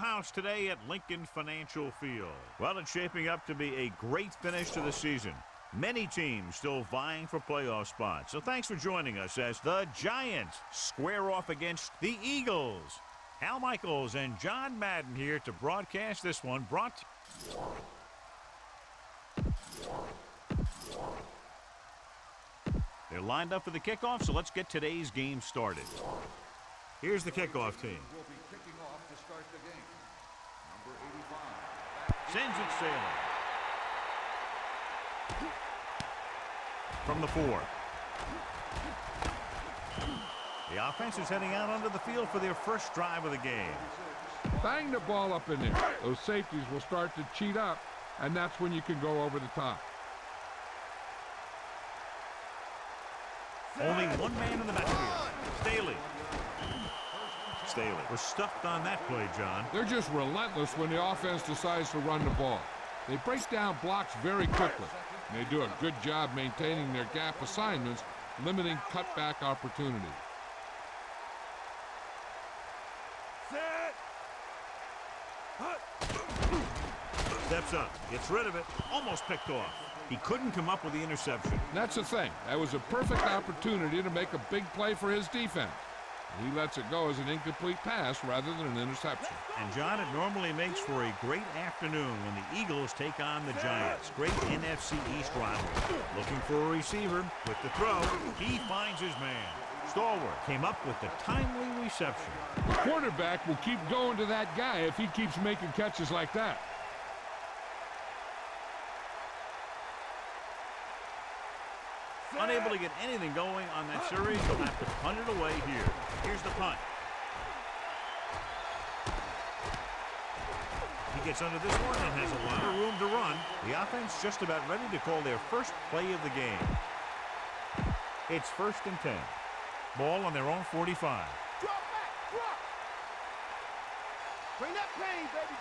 house today at Lincoln Financial Field. Well, it's shaping up to be a great finish to the season. Many teams still vying for playoff spots. So thanks for joining us as the Giants square off against the Eagles. Al Michaels and John Madden here to broadcast this one. They're lined up for the kickoff, so let's get today's game started. Here's the kickoff team. Will be kicking off to start the game. Number 85. Sends it sailing. From the 4. The offense is heading out onto the field for their first drive of the game. Bang the ball up in there. Those safeties will start to cheat up, and that's when you can go over the top. Only one man in the backfield. Staley was stuffed on that play, John. They're just relentless when the offense decides to run the ball. They break down blocks very quickly. And they do a good job maintaining their gap assignments, limiting cutback opportunities. Steps up, gets rid of it, almost picked off. He couldn't come up with the interception. That's the thing. That was a perfect opportunity to make a big play for his defense. He lets it go as an incomplete pass rather than an interception. And, John, it normally makes for a great afternoon when the Eagles take on the Giants. Great NFC East rivalry. Looking for a receiver with the throw. He finds his man. Stallworth came up with the timely reception. The quarterback will keep going to that guy if he keeps making catches like that. Unable to get anything going on that series, he'll have to punt it away here. Here's the punt. He gets under this one and has a lot of room to run. The offense just about ready to call their first play of the game. It's 1st and 10. Ball on their own 45. Drop back, drop. Bring that pain, baby.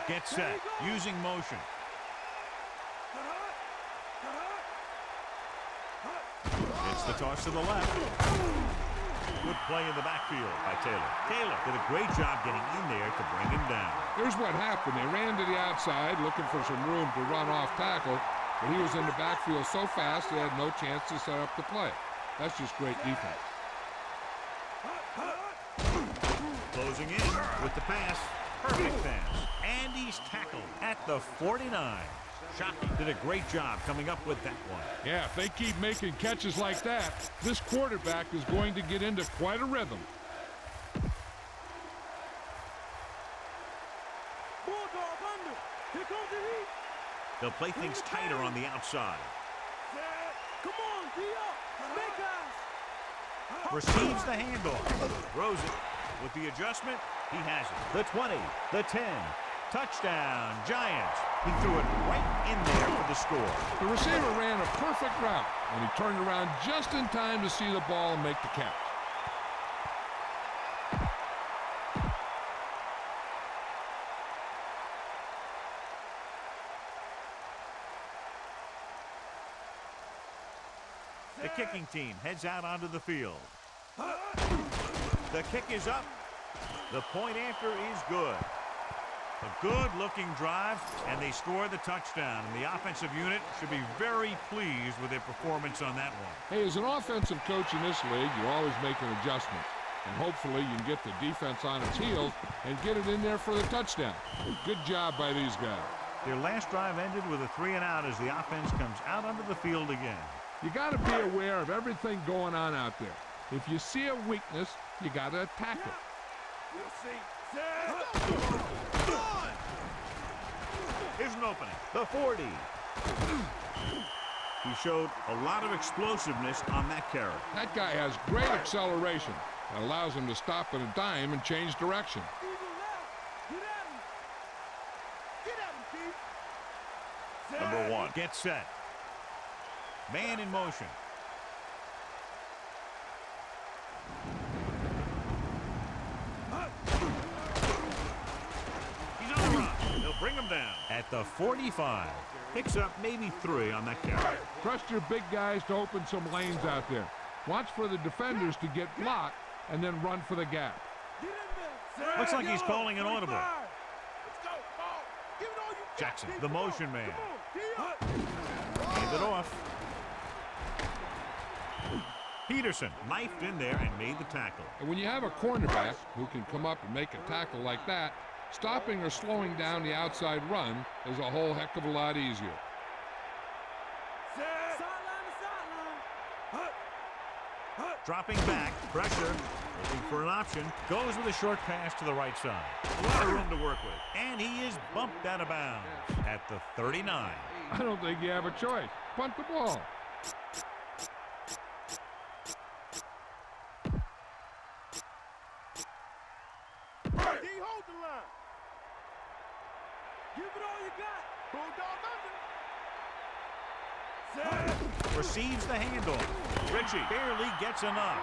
Gets set, using motion. It's the toss to the left. Good play in the backfield by Taylor. Taylor did a great job getting in there to bring him down. Here's what happened. They ran to the outside looking for some room to run off tackle, but he was in the backfield so fast they had no chance to set up the play. That's just great defense. Closing in with the pass. Perfect pass. And he's tackled at the 49. Shockey did a great job coming up with that one. Yeah, if they keep making catches like that, this quarterback is going to get into quite a rhythm. Bulldog under. Here comes the heat. They'll play things tighter on the outside. Come on, D-up. Big guys. Receives the handoff. Throws it. With the adjustment, he has it. The 20, the 10. Touchdown, Giants. He threw it right in there for the score. The receiver ran a perfect route, and he turned around just in time to see the ball and make the catch. The kicking team heads out onto the field. The kick is up. The point after is good. A good-looking drive, and they score the touchdown. And the offensive unit should be very pleased with their performance on that one. Hey, as an offensive coach in this league, you always make an adjustment. And hopefully you can get the defense on its heels and get it in there for the touchdown. Good job by these guys. Their last drive ended with a 3-and-out as the offense comes out onto the field again. You got to be aware of everything going on out there. If you see a weakness, you got to attack it. We'll see. Here's an opening. The 40. He showed a lot of explosiveness on that carry. That guy has great acceleration. That allows him to stop at a dime and change direction. Number 1 gets set. Man in motion. He's on the run. They'll bring him down at the 45. Picks up maybe 3 on that carry. Trust your big guys to open some lanes out there. Watch for the defenders to get blocked and then run for the gap. Looks like he's calling an audible. Jackson, the motion man. Come on, D-Up. Hand it off. Peterson knifed in there and made the tackle. And when you have a cornerback who can come up and make a tackle like that, stopping or slowing down the outside run is a whole heck of a lot easier. Sideline to sideline. Dropping back, pressure, looking for an option, goes with a short pass to the right side. A lot of room to work with, and he is bumped out of bounds at the 39. I don't think you have a choice. Punt the ball. D, hold the line. Give it all you got. Bulldog under. Set. Receives the handoff. Ritchie barely gets enough.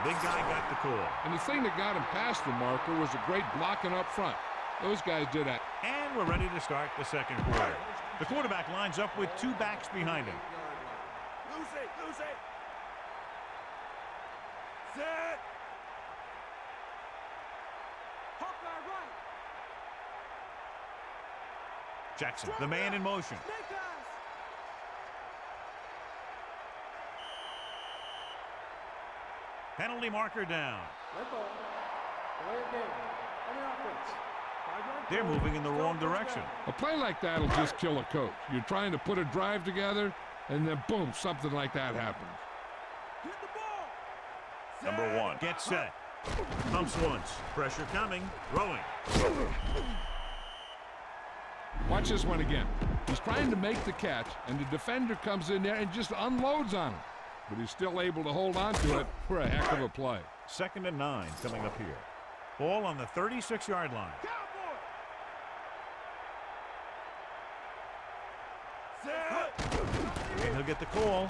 The big guy got the call. And the thing that got him past the marker was a great blocking up front. Those guys did that. And we're ready to start the second quarter. The quarterback lines up with two backs behind him. Lose it, lose it. Set. Hawkeye right. Jackson, the man in motion. Snake eyes. Penalty marker down. Red ball. Delay of game. On the offense. 5-yard They're penalty. moving in the wrong direction. A play like that will just kill a coach. You're trying to put a drive together, and then boom, something like that happens. Hit the ball. Number one, get set. Pumps once. Pressure coming. Throwing. Watch this one again. He's trying to make the catch, and the defender comes in there and just unloads on him. But he's still able to hold on to it for a heck of a play. 2nd and 9 coming up here. Ball on the 36-yard line. Cowboy. Set. And he'll get the call.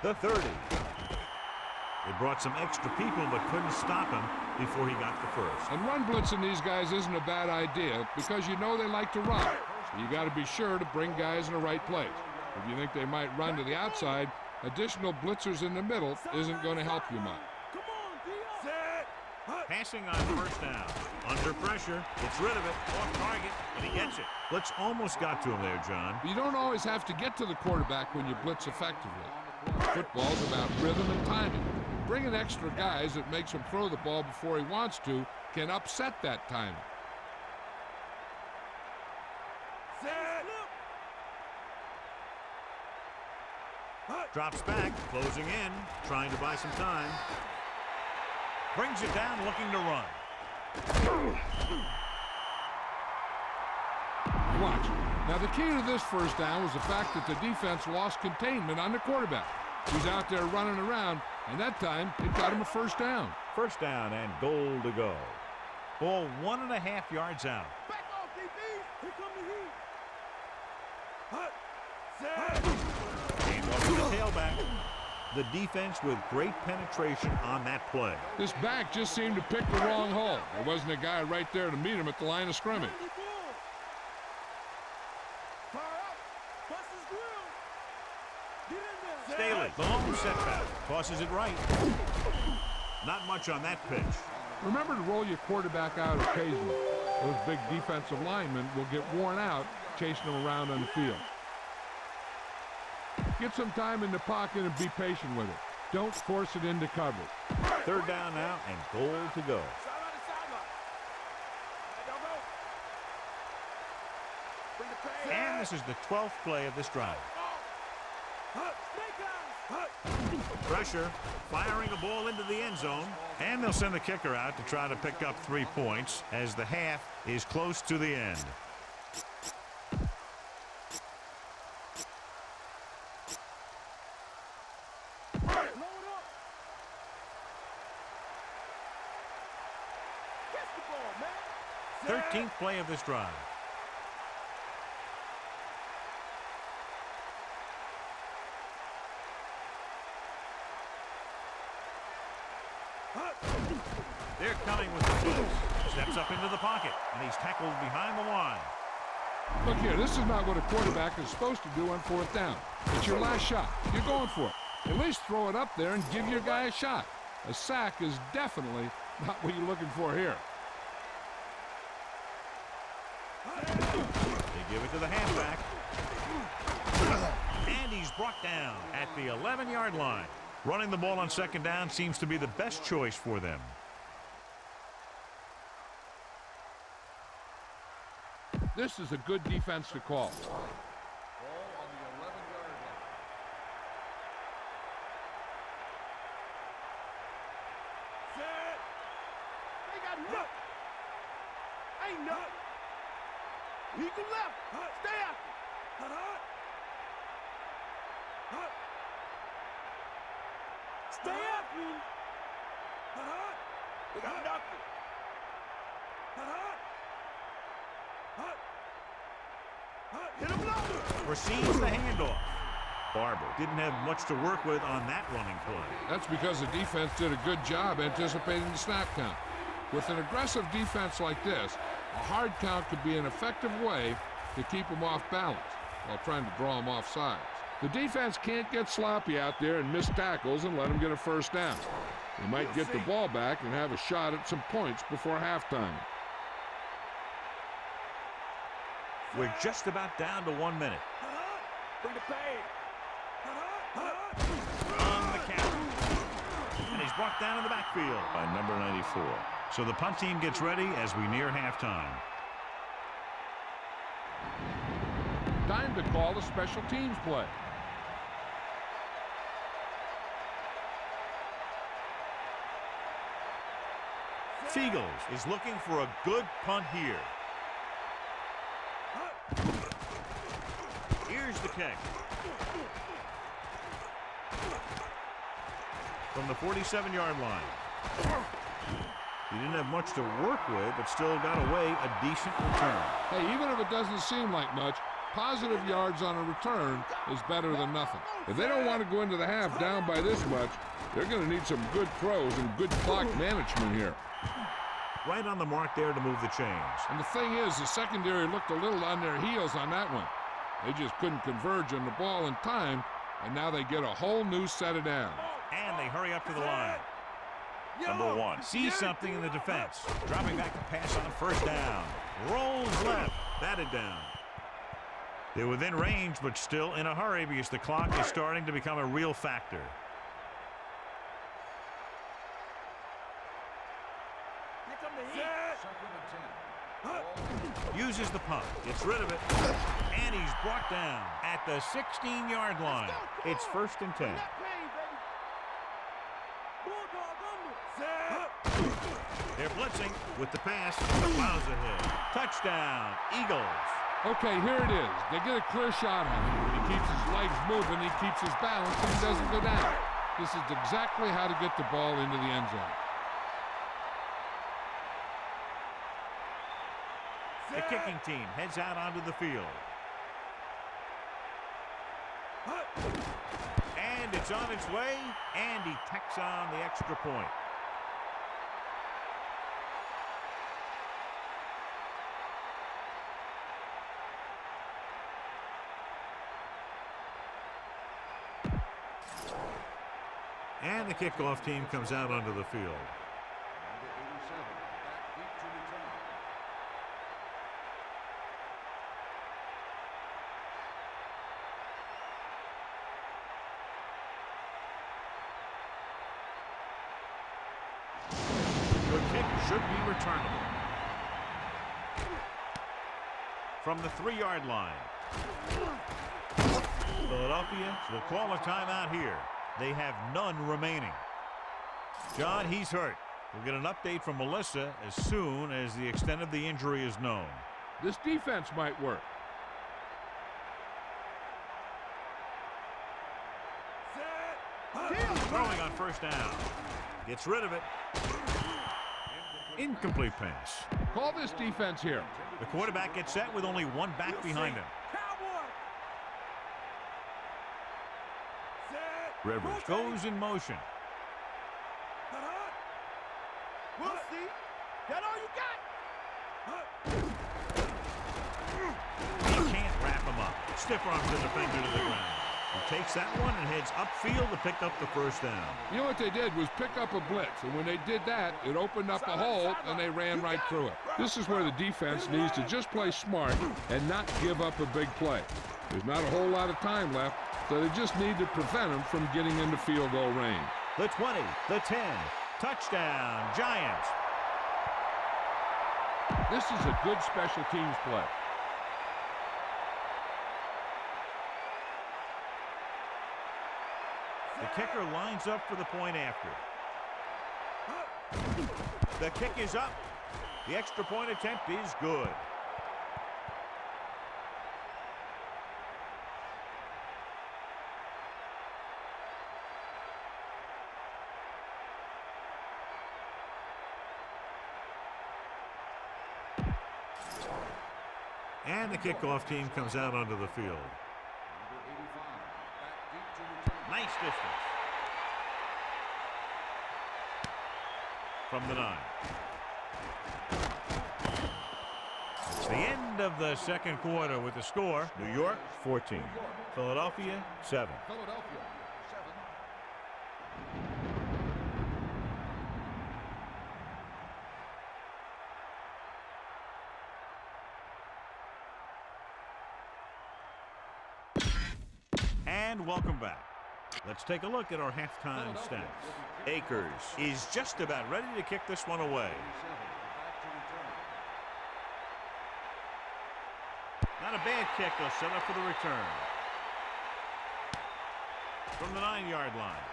The 30. They brought some extra people but couldn't stop him before he got the first. And run blitzing these guys isn't a bad idea because you know they like to run. So you got to be sure to bring guys in the right place. If you think they might run to the outside, additional blitzers in the middle isn't going to help you much. Come on, D-Up. Set. Passing on first down. Under pressure. Gets rid of it. Off target. And he gets it. Blitz almost got to him there, John. You don't always have to get to the quarterback when you blitz effectively. Football's about rhythm and timing. Bringing extra guys that makes him throw the ball before he wants to can upset that timing. Set. Drops back. Closing in. Trying to buy some time. Brings it down looking to run. Watch. Now the key to this first down was the fact that the defense lost containment on the quarterback. He's out there running around, and that time it got him a first down. First down and goal to go. Ball 1.5 yards out. Back off, DB. Here come the heat. Set. Hand off to the tailback. The defense with great penetration on that play. This back just seemed to pick the wrong hole. There wasn't a guy right there to meet him at the line of scrimmage. Penalty ball. Fire up. Bust his grill. Get in there. Staley, the long setback. Tosses it right. Not much on that pitch. Remember to roll your quarterback out occasionally. Those big defensive linemen will get worn out chasing them around on the field. Get some time in the pocket and be patient with it. Don't force it into coverage. Third down now and goal to go. Sideline to sideline. There y'all go. Bring the pass. And this is the 12th play of this drive. Snake eyes. Pressure, firing a ball into the end zone. And they'll send the kicker out to try to pick up 3 points as the half is close to the end. Load up. Catch the ball, man. 13th play of this drive. They're coming with the blitz. Steps up into the pocket, and he's tackled behind the line. Look here, this is not what a quarterback is supposed to do on fourth down. It's your last shot. You're going for it. At least throw it up there and give your guy a shot. A sack is definitely not what you're looking for here. They give it to the halfback. And he's brought down at the 11-yard line. Running the ball on second down seems to be the best choice for them. This is a good defense to call. Ball on the 11-yard line. Set. They got nothing. Ain't nothing. Eagle left. Stay after. Stay after him. They got nothing. Hit him low. Receives the handoff. Barber didn't have much to work with on that running play. That's because the defense did a good job anticipating the snap count. With an aggressive defense like this, a hard count could be an effective way to keep them off balance while trying to draw them off sides. The defense can't get sloppy out there and miss tackles and let them get a first down. They might get the ball back and have a shot at some points before halftime. We're just about down to 1 minute. Bring the pain. On the count. And he's brought down in the backfield by number 94. So the punt team gets ready as we near halftime. Time to call the special teams play. Fiegels is looking for a good punt here. Here's the kick. From the 47-yard line. He didn't have much to work with, but still got away a decent return. Hey, even if it doesn't seem like much, positive yards on a return is better than nothing. If they don't want to go into the half down by this much, they're going to need some good throws and good clock management here. Right on the mark there to move the chains. And the thing is, the secondary looked a little on their heels on that one. They just couldn't converge on the ball in time, and now they get a whole new set of downs. And they hurry up to the line. Number 1 sees something in the defense. Dropping back to pass on first down. Rolls left. Batted down. They're within range, but still in a hurry because the clock is starting to become a real factor. Here come the heat. Second and 10. Uses the punt. Gets rid of it. And he's brought down at the 16-yard line. It's first and 10. That pain, baby. Bulldog under. They're blitzing with the pass. Plows ahead. Touchdown, Eagles. Okay, here it is. They get a clear shot on him. He keeps his legs moving, he keeps his balance, and he doesn't go down. This is exactly how to get the ball into the end zone. The kicking team heads out onto the field. And it's on its way, and he tacks on the extra point. And the kickoff team comes out onto the field. Number 87, back deep to return. The kick should be returnable. From the 3-yard line. Philadelphia will call a timeout here. They have none remaining. John, he's hurt. We'll get an update from Melissa as soon as the extent of the injury is known. This defense might work. Throwing on first down. Gets rid of it. Incomplete pass. Call this defense here. The quarterback gets set with only one back behind him. Cowboy. Rivers goes in motion. We'll see. That all you got? He can't wrap him up. Stiff arms the defender to the ground. He takes that one and heads upfield to pick up the first down. You know what they did was pick up a blitz, and when they did that, it opened up a hole, and they ran right through it. This is where the defense needs to just play smart and not give up a big play. There's not a whole lot of time left, so they just need to prevent them from getting into field goal range. The 20, the 10, touchdown, Giants. This is a good special teams play. The kicker lines up for the point after. The kick is up. The extra point attempt is good. And the kickoff team comes out onto the field. Nice distance. From the 9. It's the end of the second quarter with the score. New York 14. Philadelphia 7. And welcome back. Let's take a look at our halftime stats. Akers is just about ready to kick this one away. Not a bad kick. They'll set up for the return. From the 9-yard line.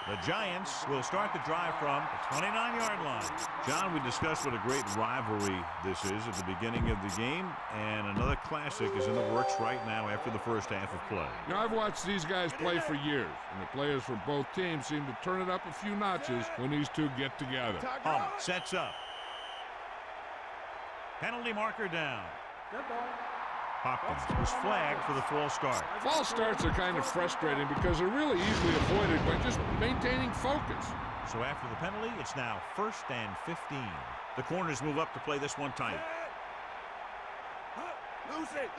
The Giants will start the drive from the 29-yard line. John, we discussed what a great rivalry this is at the beginning of the game, and another classic is in the works right now after the first half of play. You know, I've watched these guys play for years, and the players from both teams seem to turn it up a few notches when these two get together. Sets up. Penalty marker down. Good ball. Hopkins was flagged for the false start. False starts are kind of frustrating because they're really easily avoided by just maintaining focus. So after the penalty, it's now 1st and 15. The corners move up to play this one tight. Lose it.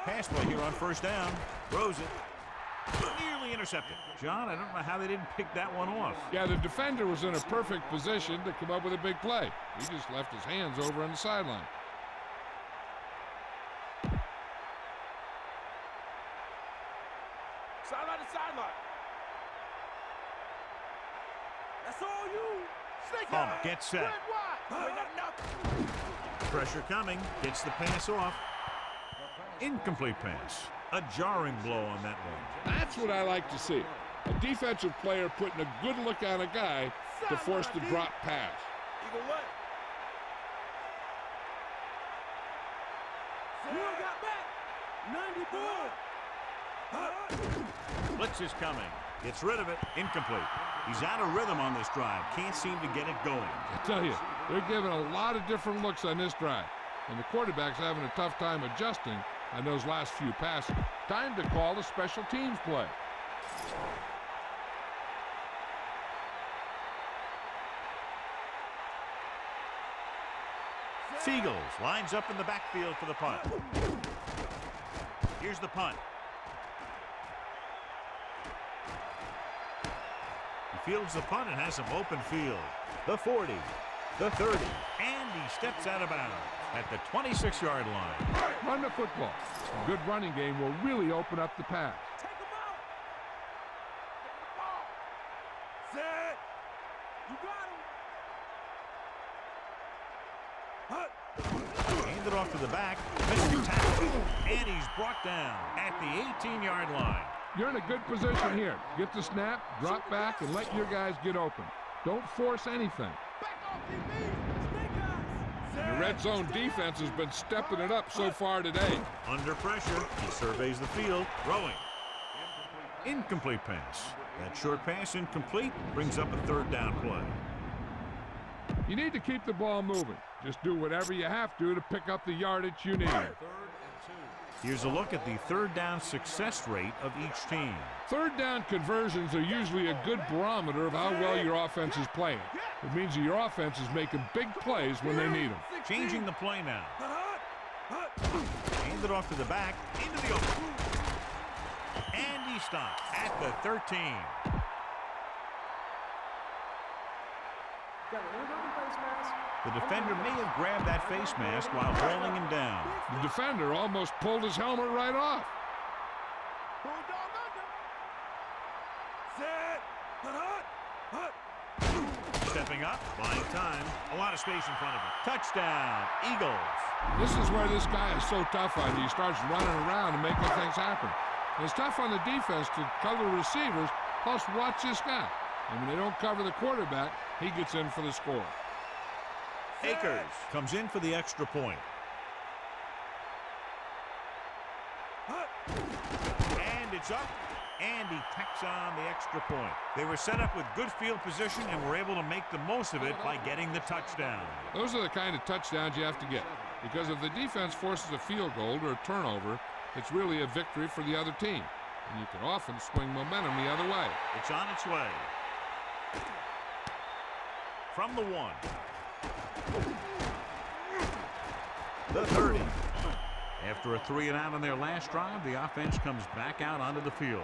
Pass play here on 1st down. Throws it. Nearly intercepted. John, I don't know how they didn't pick that one off. Yeah, the defender was in a perfect position to come up with a big play. He just left his hands over on the sideline. Sideline to sideline. That's all you. Snake eye. Gets set. Red wide. We got nothing. Pressure coming. Gets the pass off. Incomplete pass. A jarring blow on that one. That's what I like to see. A defensive player putting a good look on a guy to force the drop pass. Eagle what? Will got back. 94. Blitz is coming. Gets rid of it. Incomplete. He's out of rhythm on this drive. Can't seem to get it going. I tell you, they're giving a lot of different looks on this drive. And the quarterback's having a tough time adjusting on those last few passes. Time to call a special teams play. Seagulls lines up in the backfield for the punt. Here's the punt. He fields the punt and has some open field. The 40, the 30, and he steps out of bounds at the 26-yard line. Run the football. A good running game will really open up the pass. Take him out. Get the ball. Set. You got him. Hand it off to the back. Missed the tackle. And he's brought down at the 18-yard line. You're in a good position here. Get the snap, drop back, and let your guys get open. Don't force anything. Back off, DB. Snake eyes. The red zone defense has been stepping it up so far today. Under pressure, he surveys the field, throwing. Incomplete pass. That short pass incomplete brings up a 3rd down play. You need to keep the ball moving. Just do whatever you have to pick up the yardage you need. Here's a look at the 3rd down success rate of each team. 3rd down conversions are usually a good barometer of how well your offense is playing. It means that your offense is making big plays when they need them. Changing the play now. Hand it off to the back, into the open. And he stopped at the 13. Got a little face mask. The defender may have grabbed that face mask while holding him down. The defender almost pulled his helmet right off. Bulldog under. Set. Hut. Stepping up, buying time. A lot of space in front of him. Touchdown, Eagles. This is where this guy is so tough on you. He starts running around and making things happen. And it's tough on the defense to cover receivers, plus watch this guy. And when they don't cover the quarterback, he gets in for the score. Akers comes in for the extra point. And it's up. And he tacks on the extra point. They were set up with good field position and were able to make the most of it by getting the touchdown. Those are the kind of touchdowns you have to get. Because if the defense forces a field goal or a turnover, it's really a victory for the other team. And you can often swing momentum the other way. It's on its way. From the 1. The 30. After a 3 and out on their last drive, the offense comes back out onto the field.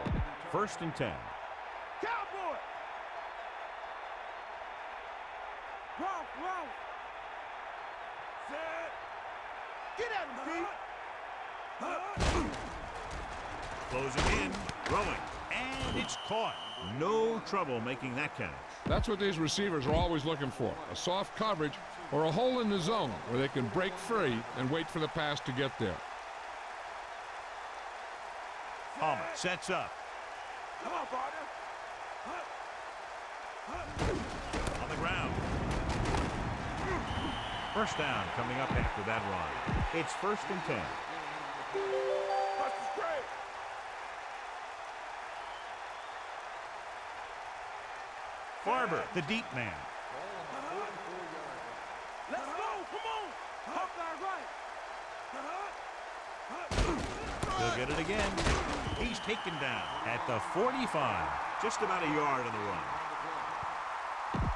1st and 10. Cowboy. Ralph. Set. Get at him, Pete. Closing in, throwing, and it's caught. No trouble making that catch. That's what these receivers are always looking for. A soft coverage or a hole in the zone where they can break free and wait for the pass to get there. Palmer sets up. Come on, partner. On the ground. First down coming up after that run. It's 1st and 10. Bust is great. Barber, the deep man. Let's go. Come on. Hop that right. He'll get it again. He's taken down at the 45. Just about a yard on the run.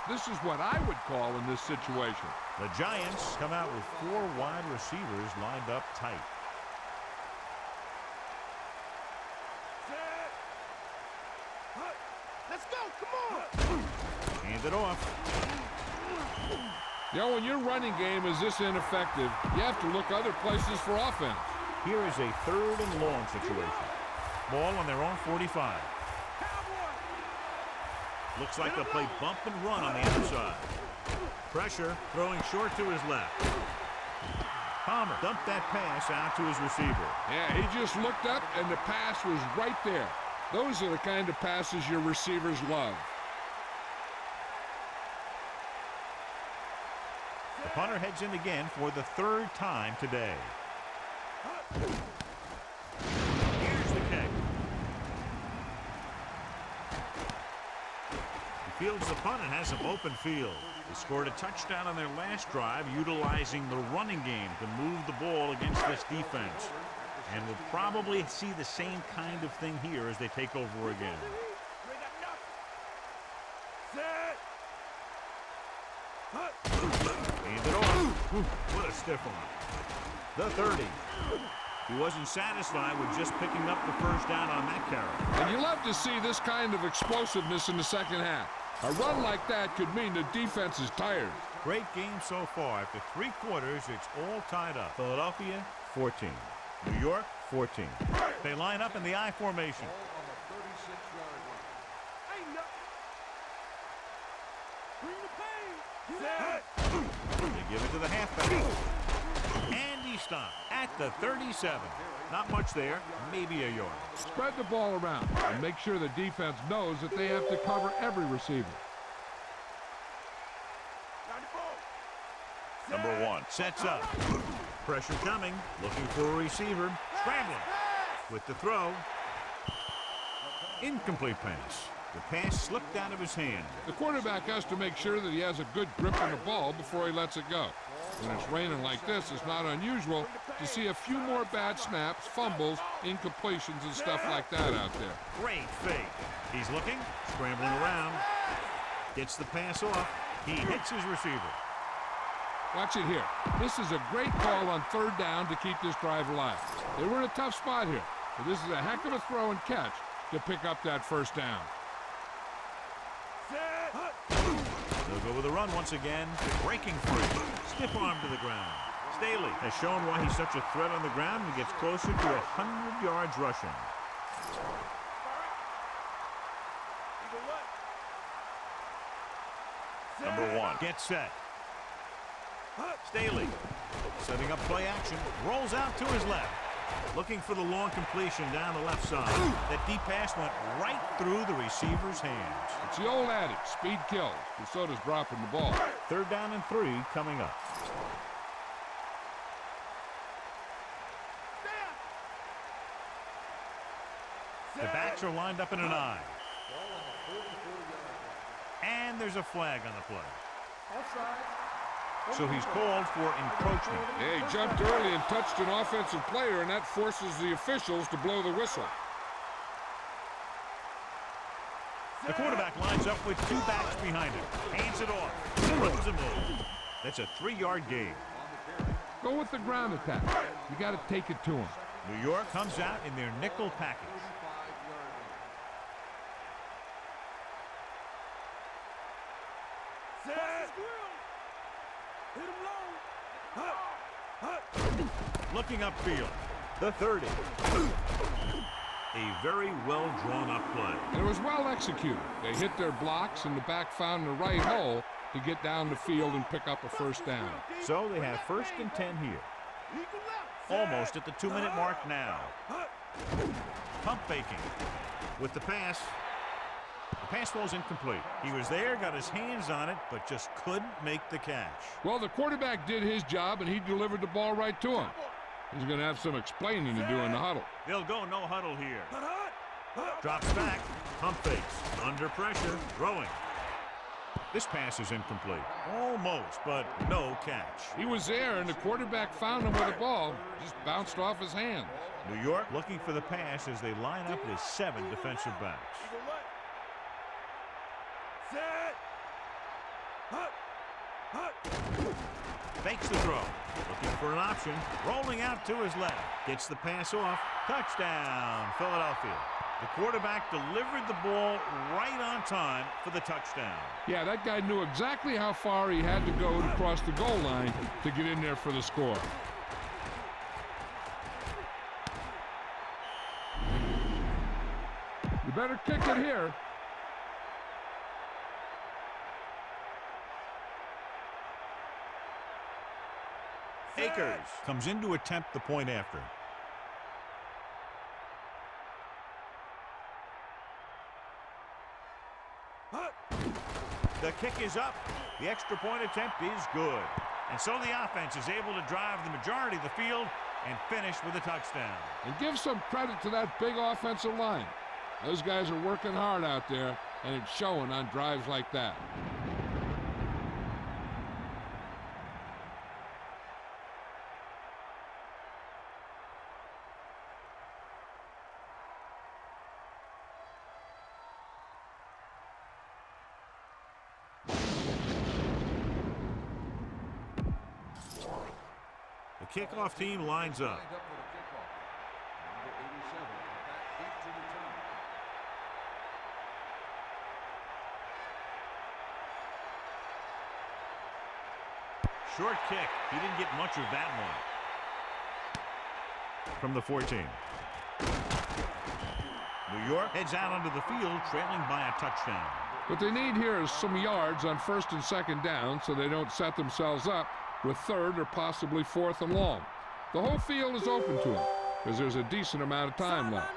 This is what I would call in this situation. The Giants come out with 4 wide receivers lined up tight. Set. Let's go. Come on. Hand it off. You know, when your running game is this ineffective, you have to look other places for offense. Here is a 3rd and long situation. Ball on their own 45. Looks like they'll play bump and run on the outside. Pressure, throwing short to his left. Palmer dumped that pass out to his receiver. Yeah, he just looked up and the pass was right there. Those are the kind of passes your receivers love. The punter heads in again for the 3rd time today. Here's the kick. He fields the punt and has some open field. They scored a touchdown on their last drive, utilizing the running game to move the ball against this defense. And we'll probably see the same kind of thing here as they take over again. Set. Hand it off. What a stiff one. The 30. He wasn't satisfied with just picking up the first down on that carry. And you love to see this kind of explosiveness in the second half. A run like that could mean the defense is tired. Great game so far. After 3 quarters, it's all tied up. Philadelphia, 14. New York, 14. They line up in the I formation. Ain't nothing. Bring the pain. Set. They give it to the halfback. And he stopped at the 37. Not much there, maybe a yard. Spread the ball around and make sure the defense knows that they have to cover every receiver. Number 1 sets up. Pressure coming, looking for a receiver. Scrambling with the throw. Incomplete pass. The pass slipped out of his hand. The quarterback has to make sure that he has a good grip on the ball before he lets it go. When it's raining like this, it's not unusual to see a few more bad snaps, fumbles, incompletions, and stuff like that out there. Great fake. He's looking, scrambling around. Gets the pass off. He hits his receiver. Watch it here. This is a great call on third down to keep this drive alive. They were in a tough spot here, but this is a heck of a throw and catch to pick up that first down. They'll go with a run once again. Breaking free. Stiff arm to the ground. Staley has shown why he's such a threat on the ground and gets closer to 100 yards rushing. Number 1 gets set. Staley setting up play action. Rolls out to his left. Looking for the long completion down the left side. That deep pass went right through the receiver's hands. It's the old adage, speed kills. DeSoto's dropping the ball. 3rd down and 3 coming up. The backs are lined up in an eye. And there's a flag on the play. So he's called for encroachment. Yeah, he jumped early and touched an offensive player, and that forces the officials to blow the whistle. The quarterback lines up with 2 backs behind him. Hands it off. Runs him over. That's a 3-yard gain. Go with the ground attack. You got to take it to him. New York comes out in their nickel package. Looking upfield, the 30. A very well drawn up play. And it was well executed. They hit their blocks and the back found the right hole to get down the field and pick up a first down. So they have 1st and 10 here. Almost at the 2-minute mark now. Pump faking with the pass. The pass falls incomplete. He was there, got his hands on it, but just couldn't make the catch. Well, the quarterback did his job, and he delivered the ball right to him. He's going to have some explaining to do in the huddle. They'll go no huddle here. Drops back, pump fakes, under pressure, throwing. This pass is incomplete. Almost, but no catch. He was there, and the quarterback found him with the ball. Just bounced off his hands. New York looking for the pass as they line up with 7 defensive backs. Fakes the throw. Looking for an option. Rolling out to his left. Gets the pass off. Touchdown, Philadelphia. The quarterback delivered the ball right on time for the touchdown. Yeah, that guy knew exactly how far he had to go to cross the goal line to get in there for the score. You better kick it here. Akers comes in to attempt the point after. The kick is up. The extra point attempt is good. And so the offense is able to drive the majority of the field and finish with a touchdown. And give some credit to that big offensive line. Those guys are working hard out there, and it's showing on drives like that. The kickoff team lines up. Short kick. He didn't get much of that one. From the 14. New York heads out onto the field, trailing by a touchdown. What they need here is some yards on 1st and 2nd down so they don't set themselves up with 3rd or possibly 4th and long. The whole field is open to them because there's a decent amount of time left.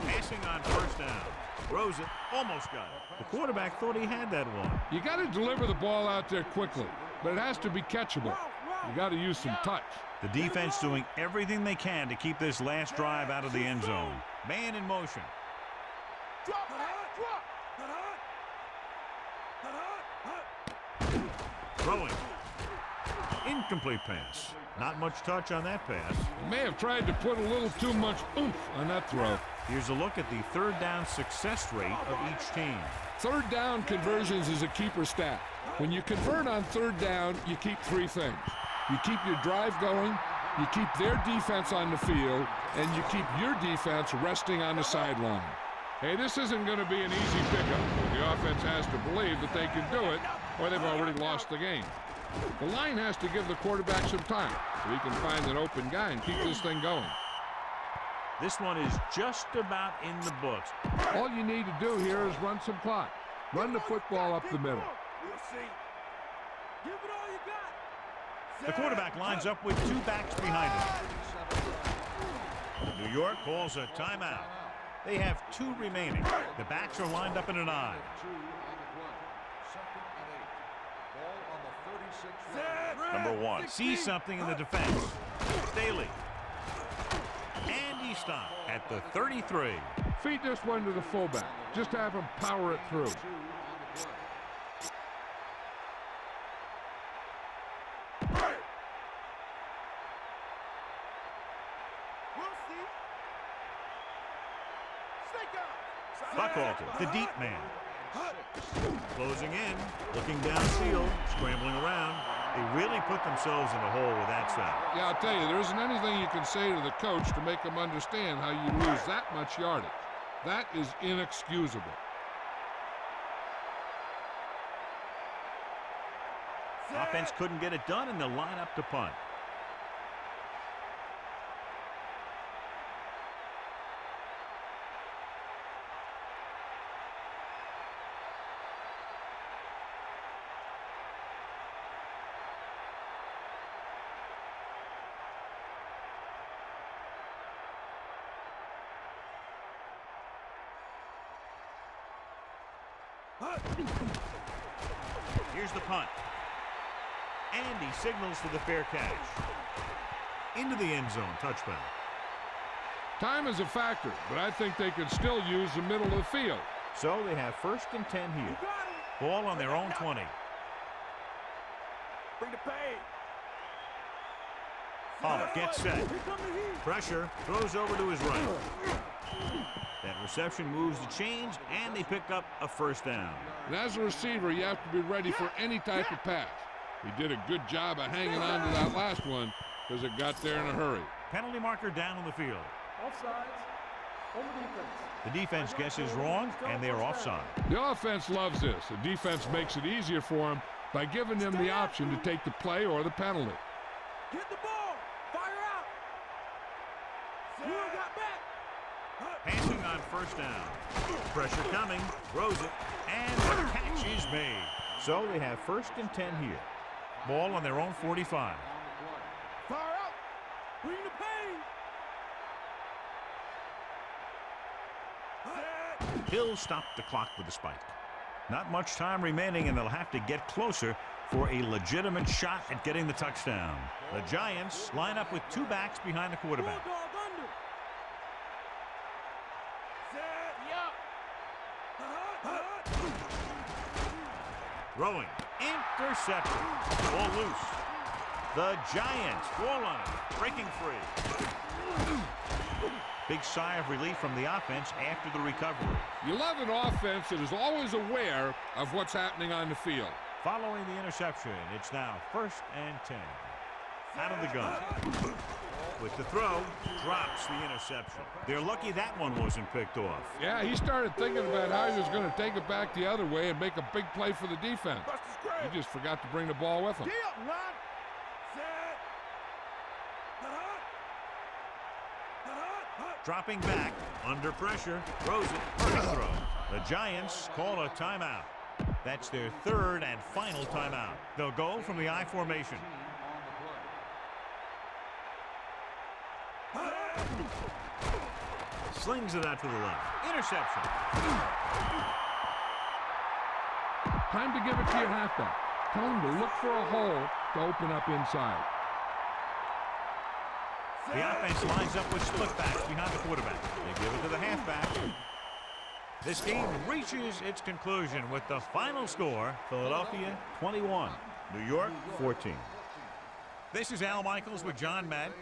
Passing on 1st down. Throws it. Almost got it. The quarterback thought he had that one. You got to deliver the ball out there quickly, but it has to be catchable. You got to use some touch. The defense doing everything they can to keep this last drive out of the end zone. Man in motion. Throwing. Incomplete pass. Not much touch on that pass. He may have tried to put a little too much oomph on that throw. Here's a look at the third down success rate of each team. Third down conversions is a keeper stat. When you convert on third down, you keep three things. You keep your drive going, you keep their defense on the field, and you keep your defense resting on the sideline. Hey, this isn't going to be an easy pickup. The offense has to believe that they can do it, or they've already lost the game. The line has to give the quarterback some time so he can find an open guy and keep this thing going. This one is just about in the books. All you need to do here is run some clock. Run the football up the middle. We'll see. Give it all you got. The quarterback lines up with two backs behind him. New York calls a timeout. They have two remaining. The backs are lined up in an I. Number 1 sees something in the defense. Staley. And he stopped at the 33. Feed this one to the fullback. Just have him power it through. Buckhalter, the deep man. Closing in, looking downfield, scrambling around. They really put themselves in a hole with that stop. Yeah, I'll tell you, there isn't anything you can say to the coach to make him understand how you lose that much yardage. That is inexcusable. Offense couldn't get it done, and they'll line up to punt. Here's the punt. And he signals for the fair catch. Into the end zone, touchdown. Time is a factor, but I think they could still use the middle of the field. So they have 1st and 10 here. Ball on their own 20. Bring the pain. Palmer gets set. Pressure, throws over to his right. That reception moves the change, and they pick up a 1st down. And as a receiver, you have to be ready for any type of pass. He did a good job of hanging on to that last one because it got there in a hurry. Penalty marker down on the field. Offsides. On the defense. The defense guesses wrong, and they are offside. The offense loves this. The defense makes it easier for him by giving them the option to take the play or the penalty. Get the ball. Fire out. Brewer got back. Passing on 1st down. Pressure coming, throws it, and the catch is made. So they have 1st and 10 here. Ball on their own 45. Fire out. Bring the pain. Hill stopped the clock with a spike. Not much time remaining, and they'll have to get closer for a legitimate shot at getting the touchdown. The Giants line up with two backs behind the quarterback. Bulldog under. Throwing. Intercepted. Ball loose. The Giants ball on it. Breaking free. Big sigh of relief from the offense after the recovery. You love an offense that is always aware of what's happening on the field. Following the interception, it's now 1st and 10. Out of the gun. With the throw, drops the interception. They're lucky that one wasn't picked off. Yeah, he started thinking about how he was going to take it back the other way and make a big play for the defense. He just forgot to bring the ball with him. Dropping back, under pressure, throws it, perfect throw. The Giants call a timeout. That's their 3rd and final timeout. They'll go from the I formation. Slings it out to the left. Interception. Time to give it to your halfback. Tell him to look for a hole to open up inside. The offense lines up with split backs behind the quarterback. They give it to the halfback. This game reaches its conclusion with the final score, Philadelphia 21, New York 14. This is Al Michaels with John Madden.